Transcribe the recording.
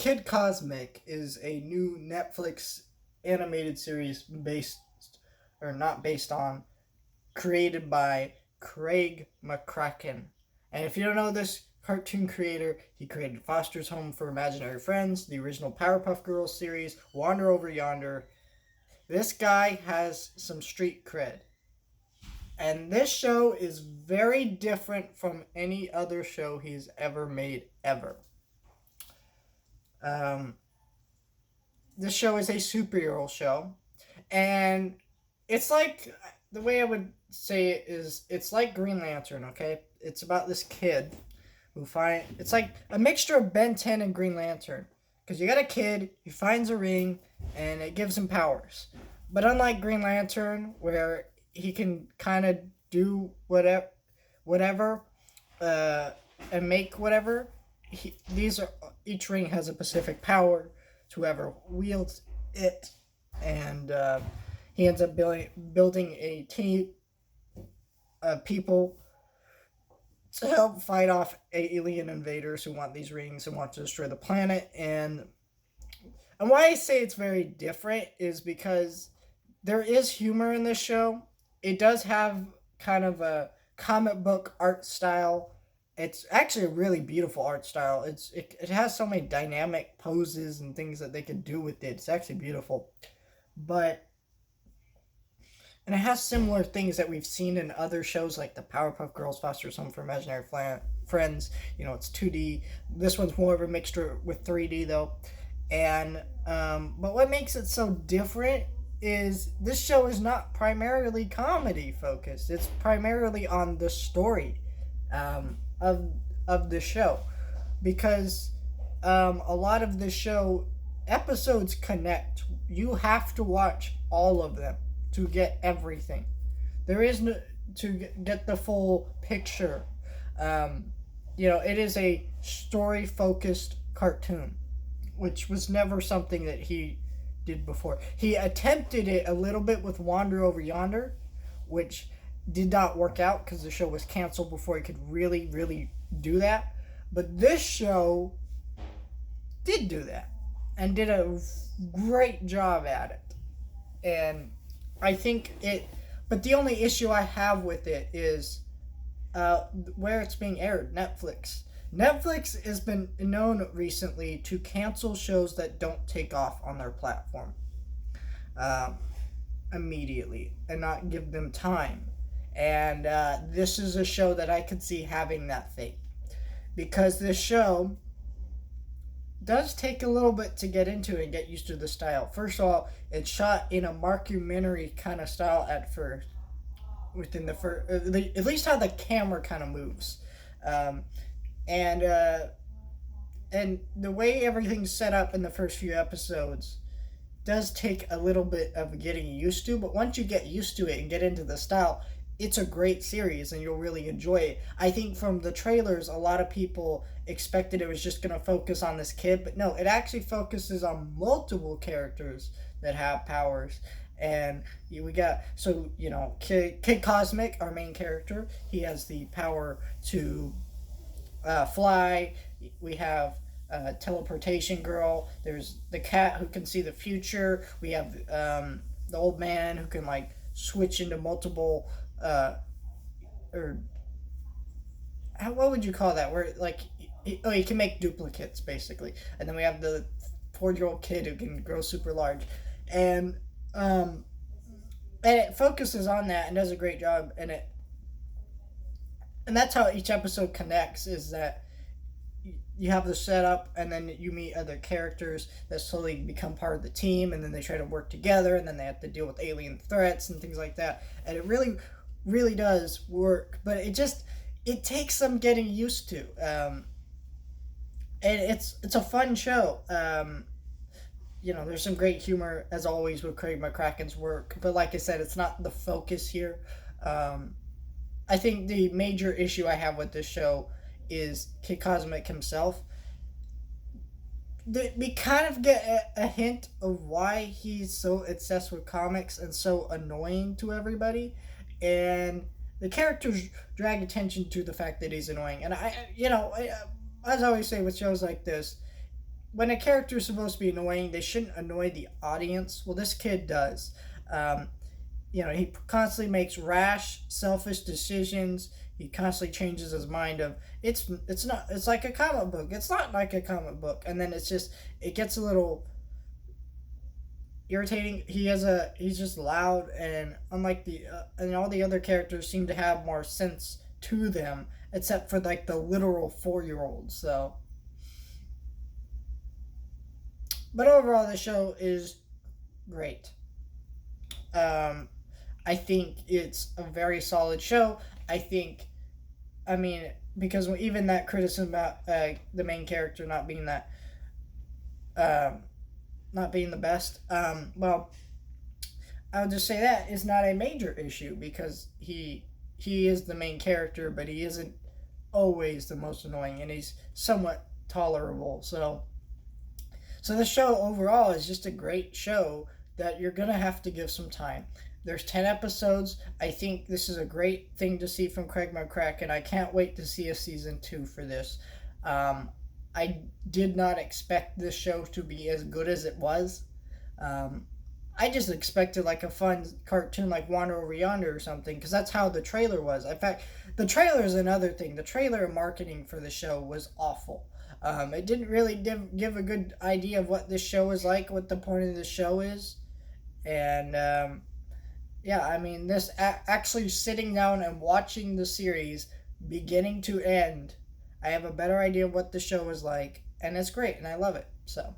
Kid Cosmic is a new Netflix animated series not based on, created by Craig McCracken. And if you don't know this cartoon creator, he created Foster's Home for Imaginary Friends, the original Powerpuff Girls series, Wander Over Yonder. This guy has some street cred. And this show is very different from any other show he's ever made, ever. This show is a superhero show. And it's like, the way I would say it is, it's like Green Lantern, okay? It's about this kid it's like a mixture of Ben 10 and Green Lantern. Because you got a kid, he finds a ring, and it gives him powers. But unlike Green Lantern, where he can kind of do whatever, and make whatever, each ring has a specific power to whoever wields it. And he ends up building a team of people to help fight off alien invaders who want these rings and want to destroy the planet. And why I say it's very different is because there is humor in this show. It does have kind of a comic book art style. It's actually a really beautiful art style. It has so many dynamic poses and things that they can do with it. It's actually beautiful. And it has similar things that we've seen in other shows like the Powerpuff Girls, Foster's Home for Imaginary Friends. It's 2D. This one's more of a mixture with 3D though. And but what makes it so different is this show is not primarily comedy focused. It's primarily on the story of the show, because a lot of the show episodes connect. You have to watch all of them to get everything. There is no to get the full picture. It is a story focused cartoon, which was never something that he did before. He attempted it a little bit with Wander Over Yonder, which did not work out because the show was canceled before he could really, really do that. But this show did do that and did a great job at it. And I think but the only issue I have with it is where it's being aired. Netflix has been known recently to cancel shows that don't take off on their platform immediately and not give them time. And this is a show that I could see having that fate, because this show does take a little bit to get into and get used to the style. First of all, it's shot in a mockumentary kind of style at first, within the first, at least how the camera kind of moves, and the way everything's set up in the first few episodes does take a little bit of getting used to. But once you get used to it and get into the style, it's a great series and you'll really enjoy it. I think from the trailers, a lot of people expected it was just going to focus on this kid, but no, it actually focuses on multiple characters that have powers. And we got, Kid Cosmic, our main character, he has the power to fly. We have teleportation girl. There's the cat who can see the future. We have the old man who can switch into multiple what would you call that? Where he can make duplicates basically. And then we have the 4-year-old kid who can grow super large, and it focuses on that and does a great job in it. And that's how each episode connects, is that you have the setup and then you meet other characters that slowly become part of the team, and then they try to work together, and then they have to deal with alien threats and things like that. And it really, really does work, but it takes some getting used to. And it's a fun show. There's some great humor as always with Craig McCracken's work, but like I said, it's not the focus here. I think the major issue I have with this show is Kid Cosmic himself. We kind of get a hint of why he's so obsessed with comics and so annoying to everybody, and the characters drag attention to the fact that he's annoying. And as I always say with shows like this, when a character is supposed to be annoying, they shouldn't annoy the audience. Well, this kid does. Um, he constantly makes rash, selfish decisions. He constantly changes his mind of it's like a comic book. It's not like a comic book, and then it gets a little irritating. He's just loud, and unlike the and all the other characters seem to have more sense to them, except for like the literal 4 year olds. So, but overall, the show is great. Um, I think it's a very solid show. I think, I mean, because even that criticism about the main character um, not being the best, well, I would just say that is not a major issue because he is the main character, but he isn't always the most annoying, and he's somewhat tolerable. So the show overall is just a great show that you're gonna have to give some time. There's 10 episodes. I think this is a great thing to see from Craig McCracken. I can't wait to see a season 2 for this. Um, I did not expect this show to be as good as it was. Um, I just expected like a fun cartoon like Wander Over Yonder or something because that's how the trailer was. In fact, the trailer is another thing. The trailer marketing for the show was awful. It didn't really give a good idea of what this show is like, what the point of the show is, and yeah, I mean, actually sitting down and watching the series beginning to end, I have a better idea of what the show is like, and it's great, and I love it. So,